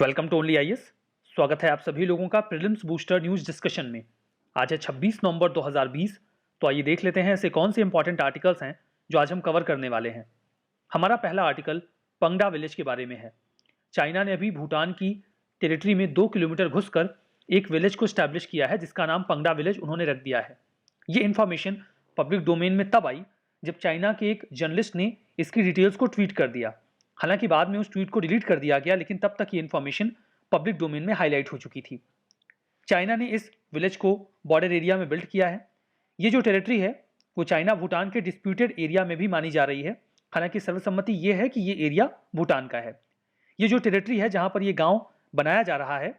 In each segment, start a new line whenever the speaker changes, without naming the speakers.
Welcome to only IAS. स्वागत है आप सभी लोगों का प्रीलिम्स बूस्टर न्यूज डिस्कशन में। आज है 26 नवंबर 2020। तो आइए देख लेते हैं ऐसे कौन से इंपॉर्टेंट आर्टिकल्स हैं जो आज हम कवर करने वाले हैं। हमारा पहला आर्टिकल पंगडा विलेज के बारे में है। चाइना ने अभी भूटान की टेरिटरी में 2 किलोमीटर घुसकर एक विलेज को स्टैब्लिश किया है जिसका नाम पंगडा विलेज उन्होंने रख दिया है। ये इन्फॉर्मेशन पब्लिक डोमेन में तब आई जब चाइना के एक जर्नलिस्ट ने इसकी डिटेल्स को ट्वीट कर दिया। हालांकि बाद में उस ट्वीट को डिलीट कर दिया गया, लेकिन तब तक ये इन्फॉर्मेशन पब्लिक डोमेन में हाईलाइट हो चुकी थी। चाइना ने इस विलेज को बॉर्डर एरिया में बिल्ड किया है। ये जो टेरिटरी है वो चाइना भूटान के डिस्प्यूटेड एरिया में भी मानी जा रही है। हालांकि सर्वसम्मति ये है कि ये एरिया भूटान का है। ये जो टेरिटरी है जहां पर ये गांव बनाया जा रहा है,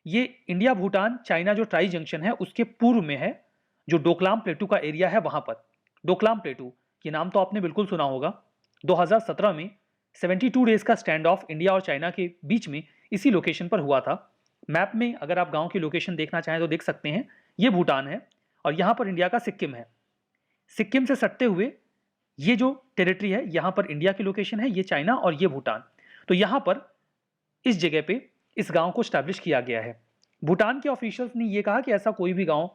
ये इंडिया भूटान चाइना जो ट्राई जंक्शन है उसके पूर्व में है, जो डोकलाम प्लेटू का एरिया है वहां पर। डोकलाम प्लेटू ये नाम तो आपने बिल्कुल सुना होगा। 2017 में 72 डेज का स्टैंड ऑफ इंडिया और चाइना के बीच में इसी लोकेशन पर हुआ था। मैप में अगर आप गांव की लोकेशन देखना चाहें तो देख सकते हैं। ये भूटान है और यहां पर इंडिया का सिक्किम है। सिक्किम से सटते हुए ये जो टेरिटरी है यहां पर इंडिया की लोकेशन है, ये चाइना और ये भूटान। तो यहां पर इस जगह पे इस गांव को स्टैब्लिश किया गया है। भूटान के ऑफिशियल्स ने यह कहा कि ऐसा कोई भी गांव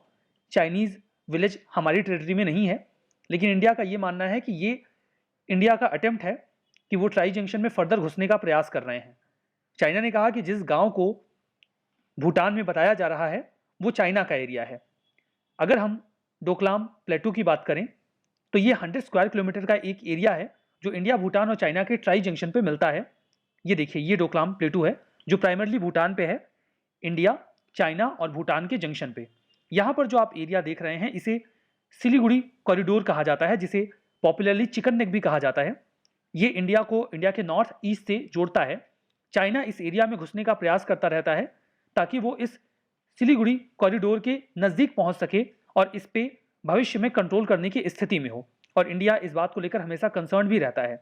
चाइनीज विलेज हमारी टेरिटरी में नहीं है, लेकिन इंडिया का यह मानना है कि ये इंडिया का अटेम्प्ट है कि वो ट्राई जंक्शन में फर्दर घुसने का प्रयास कर रहे हैं। चाइना ने कहा कि जिस गांव को भूटान में बताया जा रहा है वो चाइना का एरिया है। अगर हम डोकलाम प्लेटू की बात करें तो ये 100 स्क्वायर किलोमीटर का एक एरिया है जो इंडिया भूटान और चाइना के ट्राई जंक्शन पे मिलता है। ये देखिए, ये डोकलाम प्लेटू है जो प्राइमरली भूटान पे है, इंडिया चाइना और भूटान के जंक्शन पे। यहां पर जो आप एरिया देख रहे हैं इसे सिलीगुड़ी कॉरिडोर कहा जाता है, जिसे पॉपुलरली चिकन नेक भी कहा जाता है। ये इंडिया को इंडिया के नॉर्थ ईस्ट से जोड़ता है। चाइना इस एरिया में घुसने का प्रयास करता रहता है ताकि वो इस सिलीगुड़ी कॉरिडोर के नजदीक पहुंच सके और इस पे भविष्य में कंट्रोल करने की स्थिति में हो, और इंडिया इस बात को लेकर हमेशा कंसर्न भी रहता है।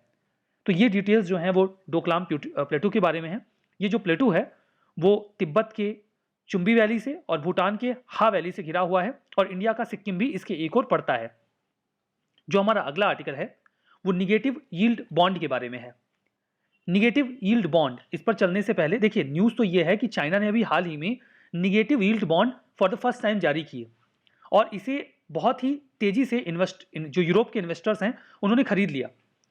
तो ये डिटेल्स जो हैं वो डोकलाम प्लेटू के बारे में है। ये जो प्लेटू है वो तिब्बत के चुंबी वैली से और भूटान के हा वैली से घिरा हुआ है, और इंडिया का सिक्किम भी इसके एक ओर पड़ता है। जो हमारा अगला आर्टिकल है वो निगेटिव यील्ड बॉन्ड के बारे में है। निगेटिव यील्ड बॉन्ड, इस पर चलने से पहले देखिए, न्यूज तो ये है कि चाइना ने अभी हाल ही में negative yield bond for the first time जारी किए, और इसे बहुत ही तेजी से जो यूरोप के इन्वेस्टर्स हैं उन्होंने खरीद लिया।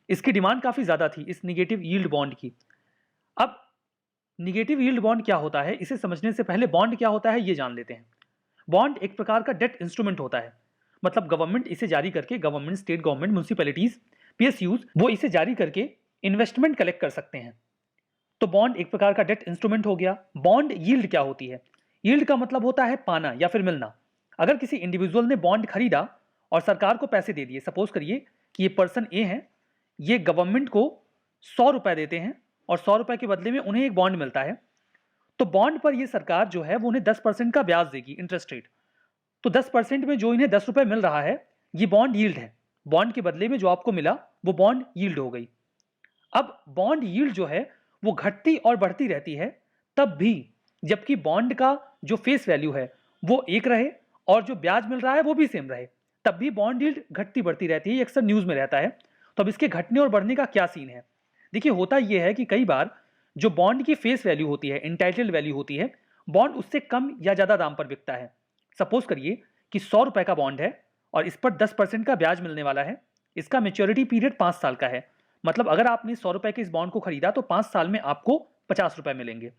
इसकी डिमांड काफी ज्यादा थी इस निगेटिव यील्ड बॉन्ड की। अब निगेटिव यील्ड बॉन्ड क्या होता है, इसे समझने से पहले बॉन्ड क्या होता है ये जान लेते हैं। बॉन्ड एक प्रकार का डेट इंस्ट्रूमेंट होता है, मतलब गवर्नमेंट इसे जारी करके, government, state government, municipalities, PSUs, वो इसे जारी करके इन्वेस्टमेंट कलेक्ट कर सकते हैं। तो बॉन्ड एक प्रकार का डेट इंस्ट्रूमेंट हो गया। बॉन्ड यील्ड क्या होती है? यील्ड का मतलब होता है पाना या फिर मिलना। अगर किसी इंडिविजुअल ने बॉन्ड खरीदा और सरकार को पैसे दे दिए, सपोज करिए कि ये पर्सन ए है, ये गवर्नमेंट को 100 रुपए देते हैं और 100 रुपए के बदले में उन्हें एक बॉन्ड मिलता है, तो बॉन्ड पर ये सरकार जो है वो उन्हें 10% का ब्याज देगी, इंटरेस्ट रेट। तो 10% में जो इन्हें 10 रुपए मिल रहा है ये बॉन्ड यील्ड है। बॉन्ड के बदले में जो आपको मिला वो बॉन्ड यील्ड हो गई। अब बॉन्ड यील्ड जो है वो घटती और बढ़ती रहती है तब भी, जबकि बॉन्ड का जो फेस वैल्यू है वो एक रहे और जो ब्याज मिल रहा है वो भी सेम रहे, तब भी बॉन्ड यील्ड घटती बढ़ती रहती है। ये अक्सर न्यूज में रहता है। तो अब इसके घटने और बढ़ने का क्या सीन है? देखिए, होता यह है कि कई बार जो बॉन्ड की फेस वैल्यू होती है, इंटाइटल्ड वैल्यू होती है, बॉन्ड उससे कम या ज्यादा दाम पर बिकता है। सपोज करिए कि 100 रुपए का बॉन्ड है और इस पर 10% का ब्याज मिलने वाला है। इसका मेच्योरिटी पीरियड 5 साल का है। मतलब अगर आपने 100 रुपए के इस बॉन्ड को खरीदा तो 5 साल में आपको 50 रुपए मिलेंगे।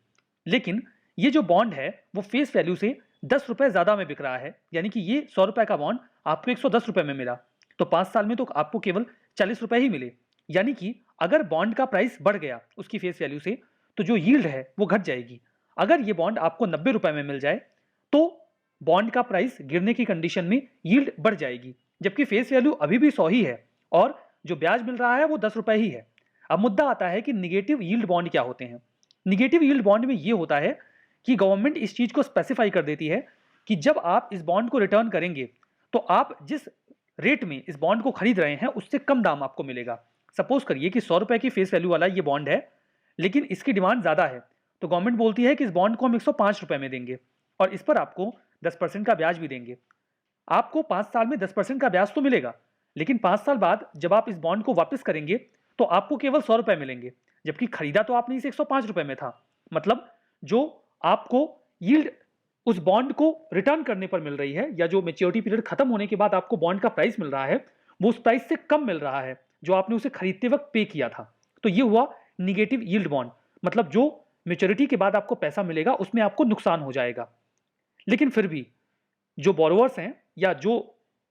लेकिन ये जो बॉन्ड है वो फेस वैल्यू से 10 रुपए ज्यादा में बिक रहा है, यानी कि ये 100 रुपए का बॉन्ड आपको 110 रुपए में मिला, तो 5 साल में तो आपको केवल 40 रुपए ही मिले। यानी कि अगर बॉन्ड का प्राइस बढ़ गया उसकी फेस वैल्यू से, तो जो यील्ड है वो घट जाएगी। अगर ये बॉन्ड आपको 90 रुपए में मिल जाए तो बॉन्ड का प्राइस गिरने की कंडीशन में यील्ड बढ़ जाएगी, जबकि फेस वैल्यू अभी भी 100 ही है और जो ब्याज मिल रहा है वो 10 रुपए ही है। अब मुद्दा आता है कि निगेटिव यील्ड बॉन्ड क्या होते हैं। निगेटिव यील्ड बॉन्ड में यह होता है कि गवर्नमेंट इस चीज को स्पेसिफाई कर देती है कि जब आप इस बॉन्ड को रिटर्न करेंगे तो आप जिस रेट में इस बॉन्ड को खरीद रहे हैं उससे कम दाम आपको मिलेगा। सपोज करिए कि 100 रुपए की फेस वैल्यू वाला ये बॉन्ड है, लेकिन इसकी डिमांड ज्यादा है, तो गवर्नमेंट बोलती है कि इस बॉन्ड को हम 105 रुपए में देंगे और इस पर आपको 10% का ब्याज भी देंगे। आपको 5 साल में 10% का ब्याज तो मिलेगा, लेकिन 5 साल बाद जब आप इस बॉन्ड को वापस करेंगे तो आपको केवल 100 रुपए मिलेंगे, जबकि खरीदा तो आपने इसे 105 रुपए में था। मतलब जो आपको यील्ड उस बॉन्ड को रिटर्न करने पर मिल रही है, या जो मैच्योरिटी पीरियड खत्म होने के बाद आपको बॉन्ड का प्राइस मिल रहा है, वो उस प्राइस से कम मिल रहा है जो आपने उसे खरीदते वक्त पे किया था। तो ये हुआ निगेटिव यील्ड बॉन्ड, मतलब जो मैच्योरिटी के बाद आपको पैसा मिलेगा उसमें आपको नुकसान हो जाएगा। लेकिन फिर भी जो बोरोवर्स हैं या जो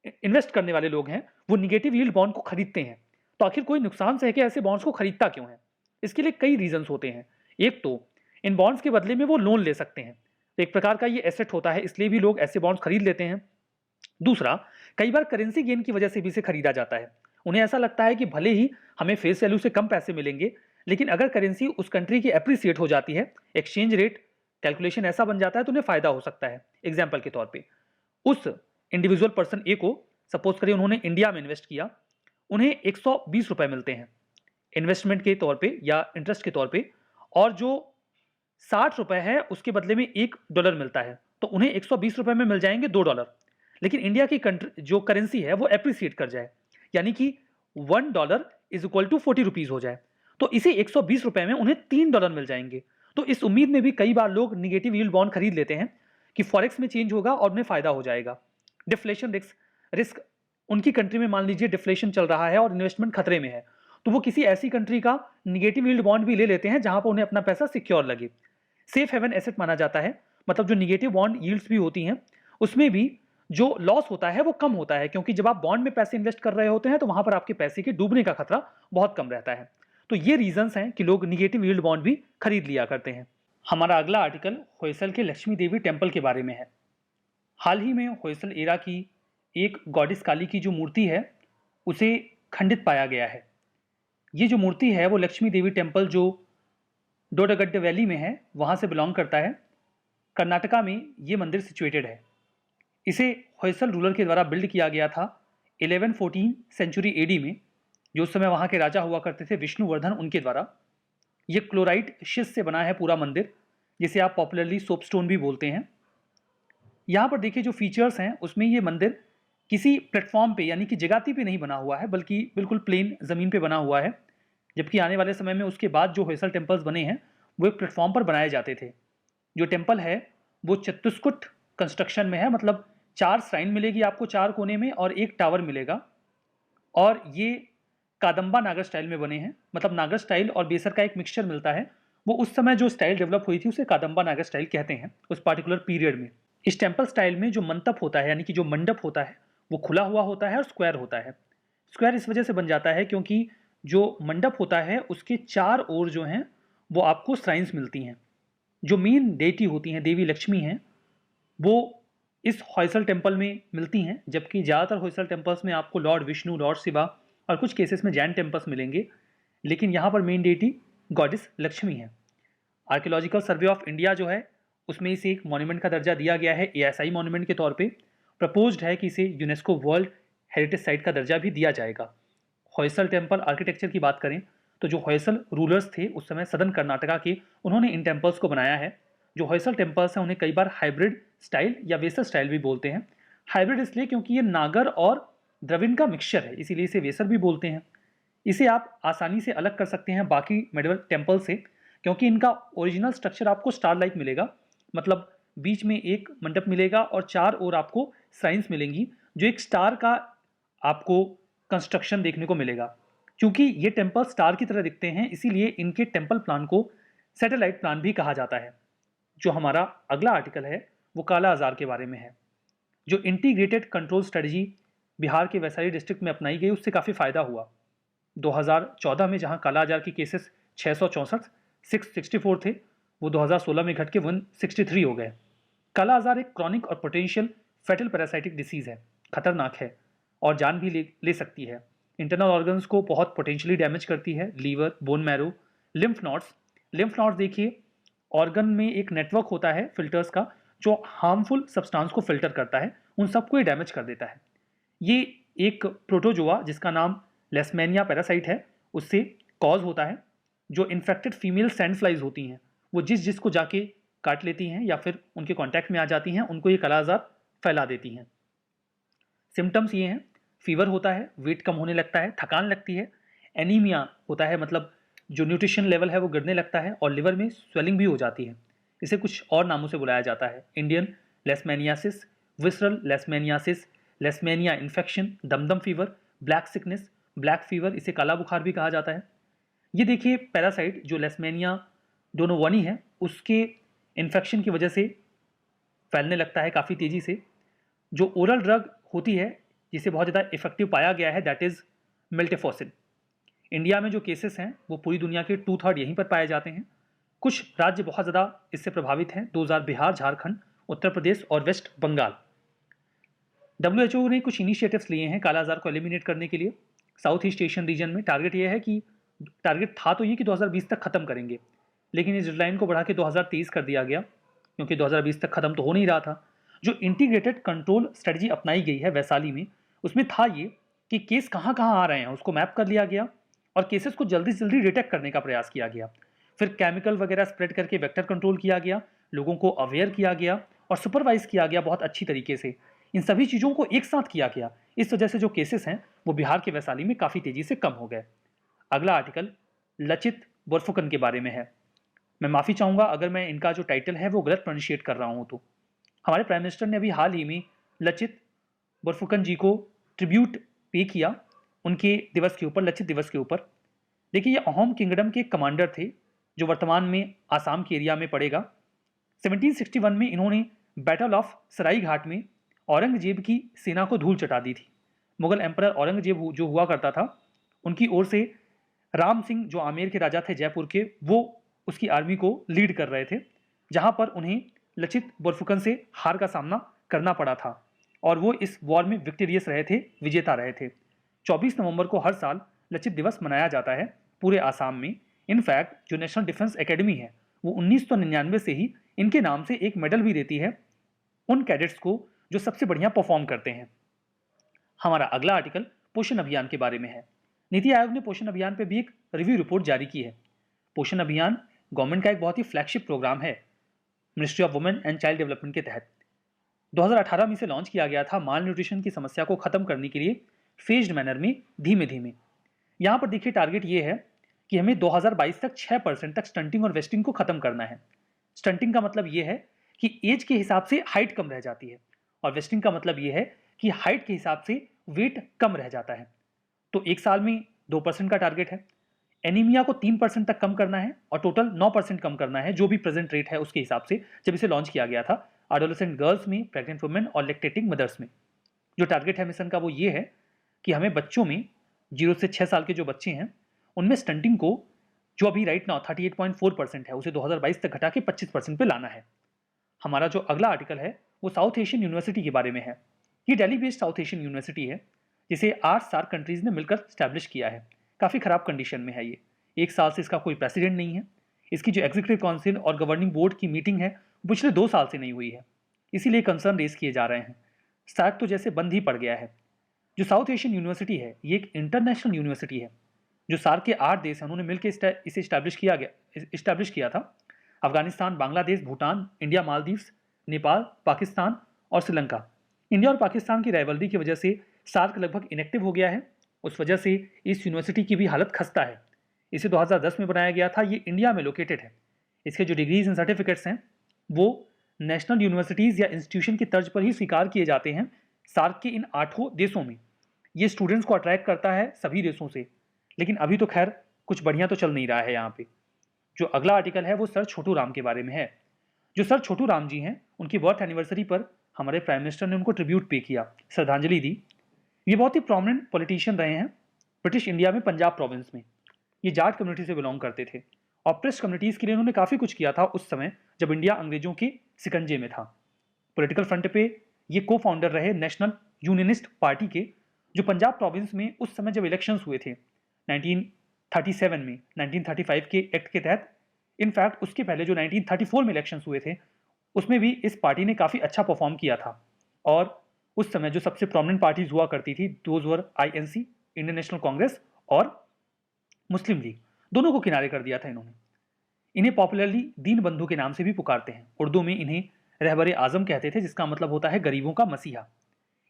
इन्वेस्ट करने वाले लोग हैं, वो निगेटिव यील्ड बॉन्ड को खरीदते हैं। तो आखिर कोई नुकसान सह के ऐसे बॉन्ड्स को खरीदता क्यों है? इसके लिए कई रीजंस होते हैं। एक तो इन बॉन्ड्स के बदले में वो लोन ले सकते हैं, तो एक प्रकार का ये एसेट होता है, इसलिए भी लोग ऐसे बॉन्ड्स खरीद लेते हैं। दूसरा, कई बार करेंसी गेन की वजह से भी इसे खरीदा जाता है। उन्हें ऐसा लगता है कि भले ही हमें फेस वैल्यू से कम पैसे मिलेंगे, लेकिन अगर करेंसी उस कंट्री की एप्रिसिएट हो जाती है, एक्सचेंज रेट कैलकुलेशन ऐसा बन जाता है, तो उन्हें फायदा हो सकता है। एग्जाम्पल के तौर पे उस इंडिविजुअल पर्सन ए को, सपोज करिए उन्होंने इंडिया में इन्वेस्ट किया, उन्हें 120 रुपए मिलते हैं इन्वेस्टमेंट के तौर पे या इंटरेस्ट के तौर पे, और जो 60 रुपए है उसके बदले में $1 मिलता है, तो उन्हें 120 रुपए में मिल जाएंगे $2। लेकिन इंडिया की जो करेंसी है वो एप्रिसिएट कर जाए, यानी कि $1 इज इक्वल टू 40 रुपीज हो जाए, तो इसे 120 रुपए में उन्हें $3 मिल जाएंगे। तो इस उम्मीद में भी कई बार लोग निगेटिव यील्ड बॉन्ड खरीद लेते हैं कि फॉरेक्स में चेंज होगा और उन्हें फायदा हो जाएगा। डिफ्लेशन रिस्क उनकी कंट्री में मान लीजिए डिफ्लेशन चल रहा है और इन्वेस्टमेंट खतरे में है, तो वो किसी ऐसी कंट्री का निगेटिव यील्ड बॉन्ड भी ले लेते हैं जहां पर उन्हें अपना पैसा सिक्योर लगे। सेफ हेवन एसेट माना जाता है, मतलब जो निगेटिव बॉन्ड यील्ड्स भी होती हैं उसमें भी जो लॉस होता है वो कम होता है, क्योंकि जब आप बॉन्ड में पैसे इन्वेस्ट कर रहे होते हैं तो वहां पर आपके पैसे के डूबने का खतरा बहुत कम रहता है। तो ये रीजंस हैं कि लोग निगेटिव यील्ड बॉन्ड भी खरीद लिया करते हैं। हमारा अगला आर्टिकल होयसल के लक्ष्मी देवी टेम्पल के बारे में है। हाल ही में होयसल एरा की एक गॉडेस काली की जो मूर्ति है उसे खंडित पाया गया है। ये जो मूर्ति है वो लक्ष्मी देवी टेम्पल जो डोडागड्डे वैली में है वहाँ से बिलोंग करता है। कर्नाटका में ये मंदिर सिचुएटेड है। इसे होयसल रूलर के द्वारा बिल्ड किया गया था 1114 सेंचुरी एडी में, जो उस समय वहाँ के राजा हुआ करते थे विष्णुवर्धन, उनके द्वारा। ये क्लोराइट शिस से बना है पूरा मंदिर, जिसे आप पॉपुलरली सोपस्टोन भी बोलते हैं। यहाँ पर देखिए जो फीचर्स हैं उसमें ये मंदिर किसी प्लेटफॉर्म पे यानी कि जगाती पे नहीं बना हुआ है, बल्कि बिल्कुल प्लेन ज़मीन पे बना हुआ है। जबकि आने वाले समय में उसके बाद जो होयसल टेम्पल्स बने हैं वो एक प्लेटफॉर्म पर बनाए जाते थे। जो टेम्पल है वो चतुष्कुट कंस्ट्रक्शन में है, मतलब 4 श्राइन मिलेगी आपको 4 कोने में और एक टावर मिलेगा, और ये कादम्बा नागर स्टाइल में बने हैं। मतलब नागर स्टाइल और बेसर का एक मिक्सचर मिलता है। वो उस समय जो स्टाइल डेवलप हुई थी उसे कादम्बा नागर स्टाइल कहते हैं, उस पार्टिकुलर पीरियड में। इस टेम्पल स्टाइल में जो मंतप होता है यानी कि जो मंडप होता है वो खुला हुआ होता है और स्क्वायर होता है। स्क्वायर इस वजह से बन जाता है क्योंकि जो मंडप होता है उसके 4 ओर जो हैं वो आपको श्राइन्स मिलती हैं। जो मेन डेटी होती हैं, देवी लक्ष्मी हैं, वो इस होयसल टेम्पल में मिलती हैं। जबकि ज़्यादातर होयसल टेम्पल्स में आपको लॉर्ड विष्णु, लॉर्ड शिवा और कुछ केसेस में जैन टेम्पल्स मिलेंगे, लेकिन यहाँ पर मेन डेटी गॉडेस लक्ष्मी है। आर्कियोलॉजिकल सर्वे ऑफ इंडिया जो है उसमें इसे एक मॉन्यूमेंट का दर्जा दिया गया है, एएसआई मॉन्यूमेंट के तौर पे। प्रपोज्ड है कि इसे यूनेस्को वर्ल्ड हेरिटेज साइट का दर्जा भी दिया जाएगा। होयसल टेम्पल आर्किटेक्चर की बात करें तो जो होयसल रूलर्स थे उस समय सदर्न कर्नाटका के, उन्होंने इन टेम्पल्स को बनाया है। जो होयसल टेम्पल्स हैं उन्हें कई बार हाइब्रिड स्टाइल या वेसर स्टाइल भी बोलते हैं। हाइब्रिड इसलिए क्योंकि ये नागर और द्रविड़ का मिक्सचर है, इसीलिए इसे वेसर भी बोलते हैं। इसे आप आसानी से अलग कर सकते हैं बाकी मेडिवल टेम्पल से, क्योंकि इनका ओरिजिनल स्ट्रक्चर आपको स्टार लाइक मिलेगा। मतलब बीच में एक मंडप मिलेगा और 4 ओर आपको श्राइन्स मिलेंगी, जो एक स्टार का आपको कंस्ट्रक्शन देखने को मिलेगा। क्योंकि ये टेम्पल स्टार की तरह दिखते हैं, इसीलिए इनके टेम्पल प्लान को सैटेलाइट प्लान भी कहा जाता है। जो हमारा अगला आर्टिकल है वो काला आजार के बारे में है। जो इंटीग्रेटेड कंट्रोल स्ट्रेटजी बिहार के वैशाली डिस्ट्रिक्ट में अपनाई गई उससे काफ़ी फायदा हुआ। 2014 में जहां काला आजार की केसेस 664 थे, वो 2016 में घट के 163 हो गए। काला आजार एक क्रॉनिक और पोटेंशियल फैटल पैरासाइटिक डिसीज है, खतरनाक है और जान भी ले सकती है। इंटरनल ऑर्गन्स को बहुत पोटेंशियली डैमेज करती है, liver, bone marrow, lymph nodes. Lymph nodes देखिए, ऑर्गन में एक नेटवर्क होता है फिल्टर्स का जो हार्मफुल सब्सटेंस को फिल्टर करता है, उन सबको ये डैमेज कर देता है। ये एक प्रोटोजोआ जिसका नाम लेशमैनिया पैरासाइट है उससे कॉज होता है। जो इन्फेक्टेड फीमेल सैंड फ्लाइज होती हैं वो जिसको जाके काट लेती हैं या फिर उनके कांटेक्ट में आ जाती हैं, उनको ये काला आजार फैला देती हैं। सिम्टम्स ये हैं, फीवर होता है, वेट कम होने लगता है, थकान लगती है, एनीमिया होता है, मतलब जो न्यूट्रिशन लेवल है वो गिरने लगता है, और लिवर में स्वेलिंग भी हो जाती है। इसे कुछ और नामों से बुलाया जाता है, Indian leishmaniasis, visceral leishmaniasis, leishmania infection, Dumdum fever, black sickness, black fever, इसे काला बुखार भी कहा जाता है। ये देखिए पैरासाइट जो लेशमैनिया डोनोवनी है उसके इन्फेक्शन की वजह से फैलने लगता है काफ़ी तेज़ी से। जो ओरल ड्रग होती है जिसे बहुत ज़्यादा इफेक्टिव पाया गया है दैट इज़ मिल्टेफॉसिन। इंडिया में जो केसेस हैं वो पूरी दुनिया के 2/3 यहीं पर पाए जाते हैं। कुछ राज्य बहुत ज़्यादा इससे प्रभावित हैं, 2000 बिहार, झारखंड, उत्तर प्रदेश और वेस्ट बंगाल। WHO ने कुछ इनिशिएटिव्स लिए हैं कालाजार को एलिमिनेट करने के लिए। साउथ ईस्ट एशियन रीजन में टारगेट था तो ये कि 2020 तक खत्म करेंगे, लेकिन इस डेडलाइन को बढ़ा के 2023 कर दिया गया क्योंकि 2020 तक खत्म तो हो नहीं रहा था। जो इंटीग्रेटेड कंट्रोल स्ट्रेटजी अपनाई गई है वैशाली में, उसमें था ये कि केस कहाँ कहाँ आ रहे हैं उसको मैप कर लिया गया और केसेस को जल्दी से जल्दी डिटेक्ट करने का प्रयास किया गया। फिर केमिकल वगैरह स्प्रेड करके वेक्टर कंट्रोल किया गया, लोगों को अवेयर किया गया और सुपरवाइज किया गया बहुत अच्छी तरीके से। इन सभी चीज़ों को एक साथ किया गया, इस वजह से जो केसेस हैं वो बिहार के वैशाली में काफ़ी तेज़ी से कम हो गए। अगला आर्टिकल लचित बोरफुकन के बारे में है। मैं माफ़ी चाहूँगा अगर मैं इनका जो टाइटल है वो गलत प्रोनाउंशिएट कर रहा हूँ। तो हमारे प्राइम मिनिस्टर ने अभी हाल ही में लचित बोरफुकन जी को ट्रिब्यूट पे किया उनके दिवस के ऊपर, लचित दिवस के ऊपर। देखिए ये अहोम किंगडम के कमांडर थे जो वर्तमान में आसाम के एरिया में पड़ेगा। 1761 में इन्होंने बैटल ऑफ सराई घाट में औरंगजेब की सेना को धूल चटा दी थी। मुगल एम्परर औरंगजेब जो हुआ करता था उनकी ओर से राम सिंह जो आमेर के राजा थे जयपुर के, वो उसकी आर्मी को लीड कर रहे थे, जहां पर उन्हें लचित बोरफुकन से हार का सामना करना पड़ा था और वो इस वॉर में विक्टोरियस रहे थे, विजेता रहे थे। 24 नवंबर को हर साल लचित दिवस मनाया जाता है पूरे आसाम में। इनफैक्ट जो नेशनल डिफेंस एकेडमी है वो 1999 से ही इनके नाम से एक मेडल भी देती है उन कैडेट्स को जो सबसे बढ़िया परफॉर्म करते हैं। हमारा अगला आर्टिकल पोषण अभियान के बारे में है। नीति आयोग ने पोषण अभियान पर भी एक रिव्यू रिपोर्ट जारी की है। पोषण अभियान गवर्नमेंट का एक बहुत ही फ्लैगशिप प्रोग्राम है ministry of women and child development के तहत। 2018 में इसे लॉन्च किया गया था माल न्यूट्रिशन की समस्या को खत्म करने के लिए फेज्ड मैनर में, धीमे धीमे। यहाँ पर देखिए टारगेट ये है कि हमें 2022 तक 6% तक स्टंटिंग और वेस्टिंग को खत्म करना है। स्टंटिंग का मतलब ये है कि एज के हिसाब से हाइट कम रह जाती है और वेस्टिंग का मतलब ये है कि हाइट के हिसाब से वेट कम रह जाता है। तो एक साल में 2% का टारगेट है। एनीमिया को 3% तक कम करना है और टोटल 9% कम करना है, जो भी प्रेजेंट रेट है उसके हिसाब से जब इसे लॉन्च किया गया था एडोलेसेंट गर्ल्स में, प्रेग्नेंट वुमेन और लैक्टेटिंग मदर्स में। जो टारगेट है मिशन का वो ये है कि हमें बच्चों में 0 से 6 साल के जो बच्चे हैं उनमें स्टंटिंग को जो अभी राइट नाउ 38.4% है उसे 2022 तक घटा के 25% पे लाना है। हमारा जो अगला आर्टिकल है वो साउथ एशियन यूनिवर्सिटी के बारे में है। ये Delhi based south Asian university है जिसे 8 सार्क कंट्रीज ने मिलकर स्टैब्लिश किया है। काफ़ी ख़राब कंडीशन में है ये, एक साल से इसका कोई प्रेसिडेंट नहीं है। इसकी जो एग्जीक्यूटिव काउंसिल और गवर्निंग बोर्ड की मीटिंग है पिछले 2 साल से नहीं हुई है, इसीलिए कंसर्न रेज किए जा रहे हैं। सार्क तो जैसे बंद ही पड़ गया है। जो साउथ एशियन यूनिवर्सिटी है ये एक इंटरनेशनल यूनिवर्सिटी है। जो सार्क के 8 देश हैं उन्होंने मिलकर इसे इस्टेब्लिश किया था। अफगानिस्तान, बांग्लादेश, भूटान, इंडिया, मालदीव्स, नेपाल, पाकिस्तान और श्रीलंका। इंडिया और पाकिस्तान की राइवलरी की वजह से सार्क लगभग इनेक्टिव हो गया है। उस वजह से इस यूनिवर्सिटी की भी हालत खस्ता है। इसे 2010 में बनाया गया था। ये इंडिया में लोकेटेड है। इसके जो डिग्रीज एंड सर्टिफिकेट्स हैं वो नेशनल यूनिवर्सिटीज़ या इंस्टीट्यूशन की तर्ज पर ही स्वीकार किए जाते हैं सार्क के इन 8 देशों में। ये स्टूडेंट्स को अट्रैक्ट करता है सभी देशों से, लेकिन अभी तो खैर कुछ बढ़िया तो चल नहीं रहा है यहाँ पे। जो अगला आर्टिकल है वो सर छोटू राम के बारे में है। जो सर छोटू राम जी हैं उनकी बर्थ एनिवर्सरी पर हमारे प्राइम मिनिस्टर ने उनको ट्रिब्यूट पे किया, श्रद्धांजलि दी। ये बहुत ही प्रोमिनेंट पॉलिटिशियन रहे हैं ब्रिटिश इंडिया में, पंजाब प्रोविंस में। ये जाट कम्युनिटी से बिलोंग करते थे। ऑप्रेस्ड कम्युनिटीज़ के लिए उन्होंने काफ़ी कुछ किया था उस समय जब इंडिया अंग्रेजों के सिकंजे में था। पॉलिटिकल फ्रंट पे ये को फाउंडर रहे नेशनल यूनियनिस्ट पार्टी के, जो पंजाब प्रोविंस में उस समय जब इलेक्शंस हुए थे 1937 में 1935 के एक्ट के तहत। इनफैक्ट उसके पहले जो 1934 में इलेक्शंस हुए थे उसमें भी इस पार्टी ने काफ़ी अच्छा परफॉर्म किया था। और उस समय जो सबसे प्रोमिनेंट पार्टीज हुआ करती थी those were INC, Indian national Congress, और मुस्लिम लीग, दोनों को किनारे कर दिया था इन्होंने। इन्हें पॉपुलरली दीन बंधु के नाम से भी पुकारते हैं। उर्दू में इन्हें रहबर आजम कहते थे, जिसका मतलब होता है गरीबों का मसीहा।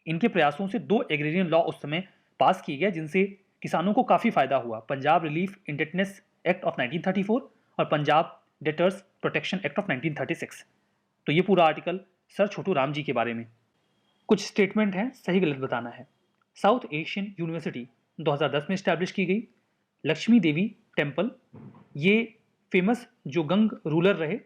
इनके प्रयासों से 2 एग्रेरियन लॉ उस समय पास किए गए जिनसे किसानों को काफ़ी फायदा हुआ। Punjab relief indebtedness act of 1934 और Punjab debtors protection act of 1936। तो ये पूरा आर्टिकल सर छोटू राम जी के बारे में। कुछ स्टेटमेंट हैं, सही गलत बताना है। साउथ एशियन यूनिवर्सिटी 2010 में स्टैब्लिश की गई। लक्ष्मी देवी टेम्पल, ये फेमस जो गंग रूलर रहे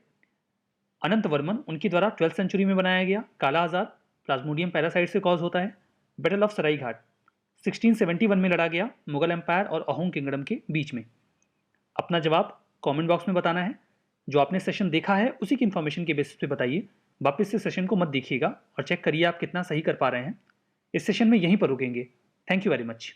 अनंत वर्मन, उनके द्वारा 12th सेंचुरी में बनाया गया। काला आजार प्लाज्मोडियम पैरासाइट से कॉज होता है। बैटल ऑफ सराईघाट 1671 में लड़ा गया मुगल एम्पायर और अहोम किंगडम के बीच में। अपना जवाब कमेंट बॉक्स में बताना है। जो आपने सेशन देखा है उसी की इन्फॉर्मेशन के बेसिस पे बताइए। वापस से सेशन को मत देखिएगा और चेक करिए आप कितना सही कर पा रहे हैं। इस सेशन में यहीं पर रुकेंगे। Thank you very much.